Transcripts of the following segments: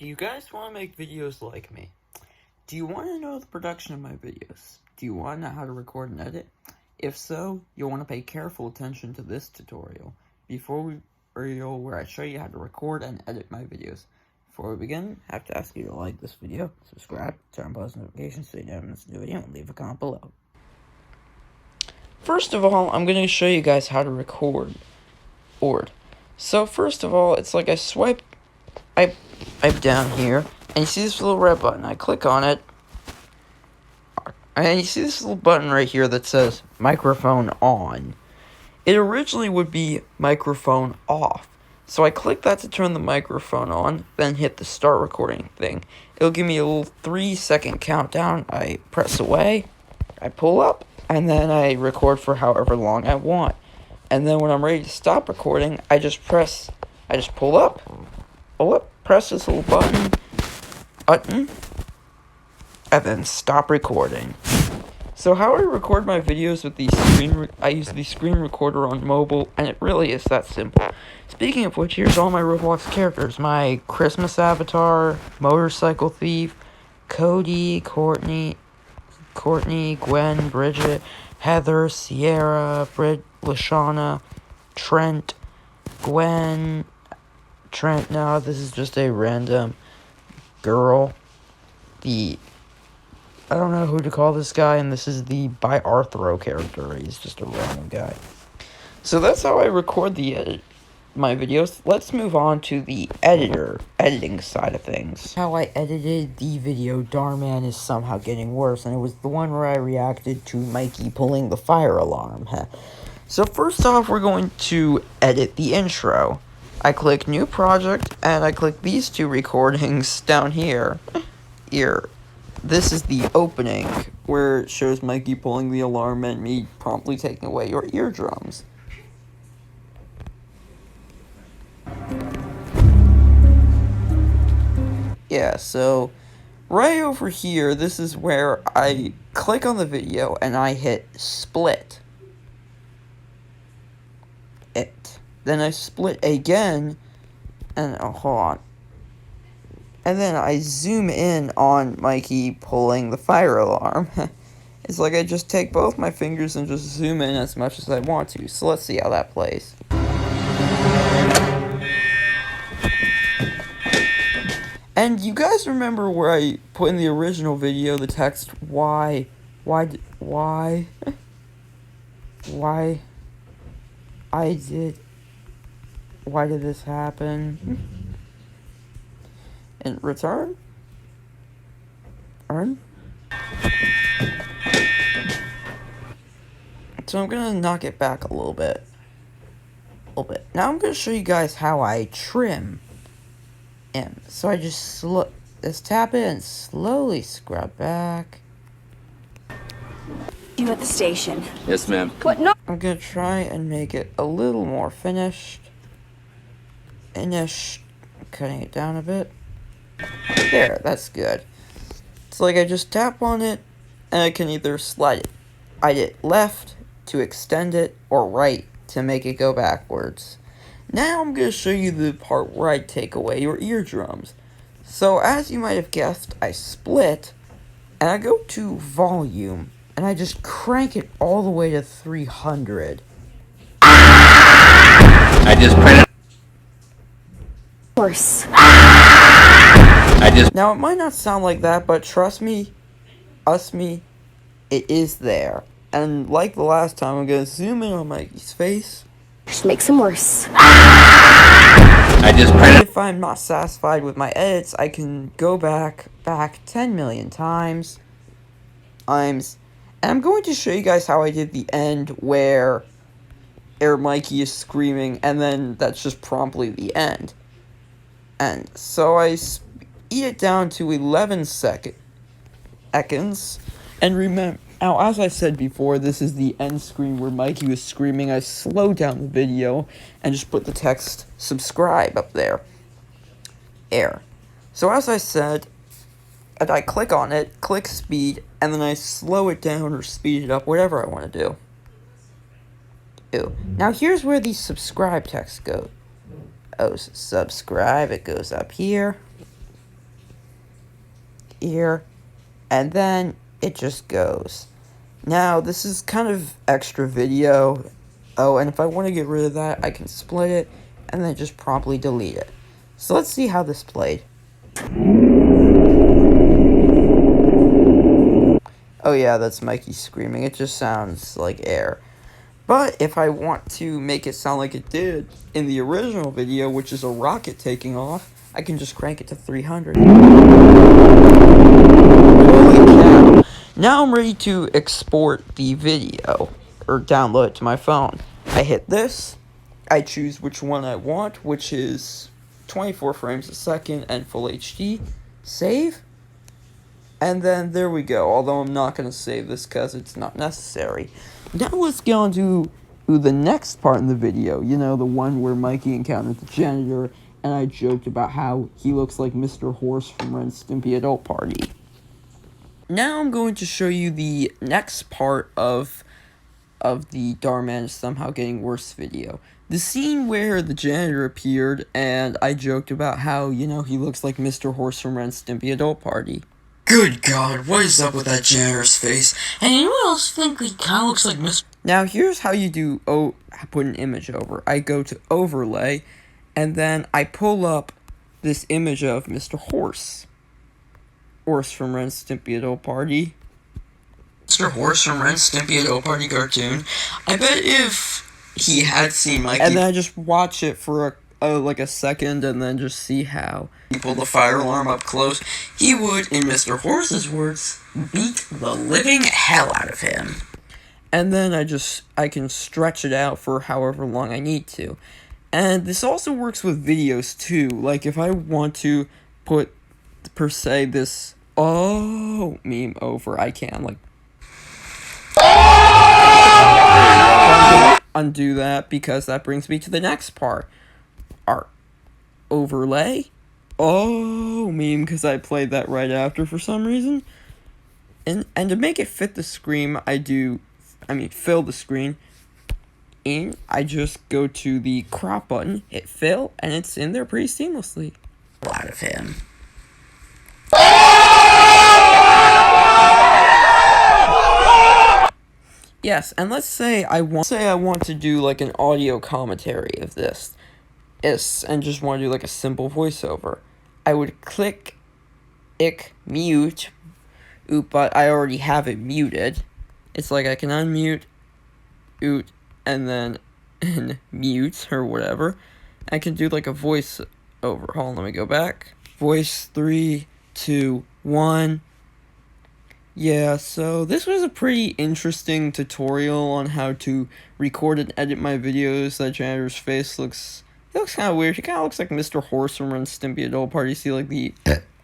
Do you guys want to make videos like me? Do you want to know the production of my videos? Do you want to know how to record and edit? If so, you'll want to pay careful attention to this tutorial where I show you how to record and edit my videos. Before we begin, I have to ask you to like this video, subscribe, turn on post notifications so you never miss a new video, and leave a comment below. First of all, I'm going to show you guys how to record. So first of all, it's like I swipe down here, and you see this little red button. I click on it, and you see this little button right here that says microphone on. It originally would be microphone off. So I click that to turn the microphone on, then hit the start recording thing. It'll give me a little 3-second countdown. I press away, I pull up, and then I record for however long I want. And then when I'm ready to stop recording, I just pull up, press this little button, and then stop recording. So how I record my videos with I use the screen recorder on mobile, and it really is that simple. Speaking of which, here's all my Roblox characters. My Christmas avatar, motorcycle thief, Cody, Courtney, Gwen, Bridget, Heather, Sierra, Lashana, Trent, Gwen, no, this is just a random girl. I don't know who to call this guy, and this is the by Arthro character. He's just a random guy. So that's how I record my videos. Let's move on to the editing side of things. How I edited the video Darman is somehow getting worse, and it was the one where I reacted to Mikey pulling the fire alarm. So first off, we're going to edit the intro. I click new project, and I click these two recordings down here. This is the opening, where it shows Mikey pulling the alarm and me promptly taking away your eardrums. Yeah, so right over here, this is where I click on the video and I hit split. Then I split again, and hold on. And then I zoom in on Mikey pulling the fire alarm. It's like I just take both my fingers and just zoom in as much as I want to. So let's see how that plays. And you guys remember where I put in the original video the text, why did this happen? And return? So I'm gonna knock it back a little bit. Now I'm gonna show you guys how I trim him. So I just tap it and slowly scrub back. You at the station? Yes, ma'am. What? No. I'm gonna try and make it a little more finished. Cutting it down a bit. There, that's good. It's like I just tap on it, and I can either slide it. I hit left to extend it, or right to make it go backwards. Now I'm going to show you the part where I take away your eardrums. So as you might have guessed, I split, and I go to volume, and I just crank it all the way to 300. I just printed. Horse. Now, it might not sound like that, but trust me, it is there. And like the last time, I'm going to zoom in on Mikey's face. Just make some worse. If I'm not satisfied with my edits, I can go back 10 million times. And I'm going to show you guys how I did the end where Mikey is screaming, and then that's just promptly the end. And so I speed it down to 11 seconds. And remember, now as I said before, this is the end screen where Mikey was screaming. I slowed down the video and just put the text subscribe up there. So as I said, and I click on it, click speed, and then I slow it down or speed it up, whatever I want to do. Now here's where the subscribe text goes. Subscribe, it goes up here. here, and then it just goes. Now, this is kind of extra video. Oh, and if I want to get rid of that, I can split it, and then just promptly delete it. So let's see how this played. Oh yeah, that's Mikey screaming. It just sounds like air. But if I want to make it sound like it did in the original video, which is a rocket taking off, I can just crank it to 300. Holy cow. Now I'm ready to export the video, or download it to my phone. I hit this, I choose which one I want, which is 24 frames a second and full HD, save, and then there we go, although I'm not going to save this because it's not necessary. Now let's get on to the next part in the video, you know, the one where Mikey encountered the janitor, and I joked about how he looks like Mr. Horse from Ren and Stimpy Adult Party. Now I'm going to show you the next part of the Darman is somehow getting worse video. The scene where the janitor appeared, and I joked about how, you know, he looks like Mr. Horse from Ren and Stimpy Adult Party. Good God, what is up with that janitor's face? And anyone else think he kinda looks like Mr. Now here's how you do, put an image over. I go to overlay, and then I pull up this image of Mr. Horse. Horse from Ren and Stimpy Adult Party. Mr. Horse from Ren and Stimpy Adult Party cartoon. I bet if he had seen Mikey, and then I just watch it for like a second, and then just see how he pulled the fire alarm up close, he would, in Mr. Horse's words, beat the living hell out of him. And then I can stretch it out for however long I need to. And this also works with videos too. Like if I want to put, per se, this oh meme over, I can, like, undo that, because that brings me to the next part. Our overlay oh meme, because I played that right after for some reason. And to make it fit the screen, fill the screen in, I just go to the crop button, hit fill, and it's in there pretty seamlessly. Out of him. Yes, and let's say I want to do like an audio commentary of this, and just want to do like a simple voiceover. I would click mute, but I already have it muted. It's like I can unmute, and then mute or whatever. I can do like a voice over. Hold on, let me go back. Voice 3, 2, 1. Yeah, so this was a pretty interesting tutorial on how to record and edit my videos. That janitor's face looks kind of weird. He kind of looks like Mr. Horse from Ren and Stimpy Adult Party. See, like, the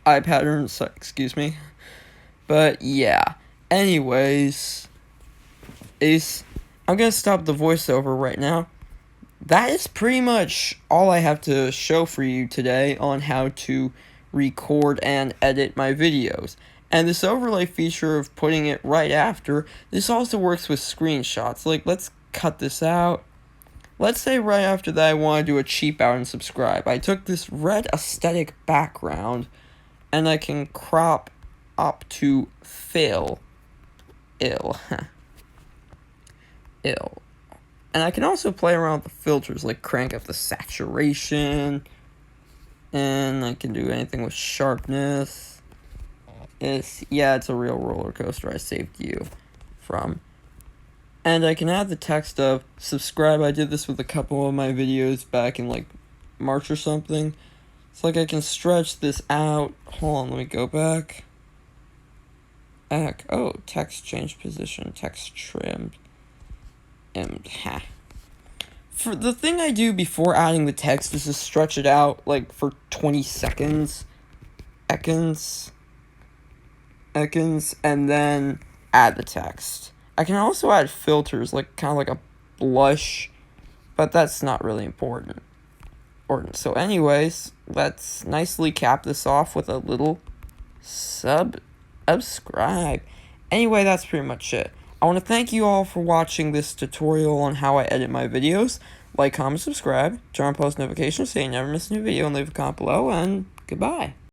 eye patterns, excuse me. But, yeah. Anyways, I'm gonna stop the voiceover right now. That is pretty much all I have to show for you today on how to record and edit my videos. And this overlay feature of putting it right after, this also works with screenshots. Like, let's cut this out. Let's say right after that I want to do a cheap out and subscribe. I took this red aesthetic background, and I can crop up to fill. Ill. And I can also play around with the filters, like crank up the saturation, and I can do anything with sharpness. It's a real roller coaster I saved you from. And I can add the text of subscribe. I did this with a couple of my videos back in like March or something. It's like I can stretch this out. Hold on, let me go back. Oh, text changed position, text trimmed. For the thing I do before adding the text is to stretch it out like for 20 seconds. And then add the text. I can also add filters, like kind of like a blush, but that's not really important. So anyways, let's nicely cap this off with a little subscribe. Anyway, that's pretty much it. I want to thank you all for watching this tutorial on how I edit my videos. Like, comment, subscribe, turn on post notifications so you never miss a new video, and leave a comment below, and goodbye.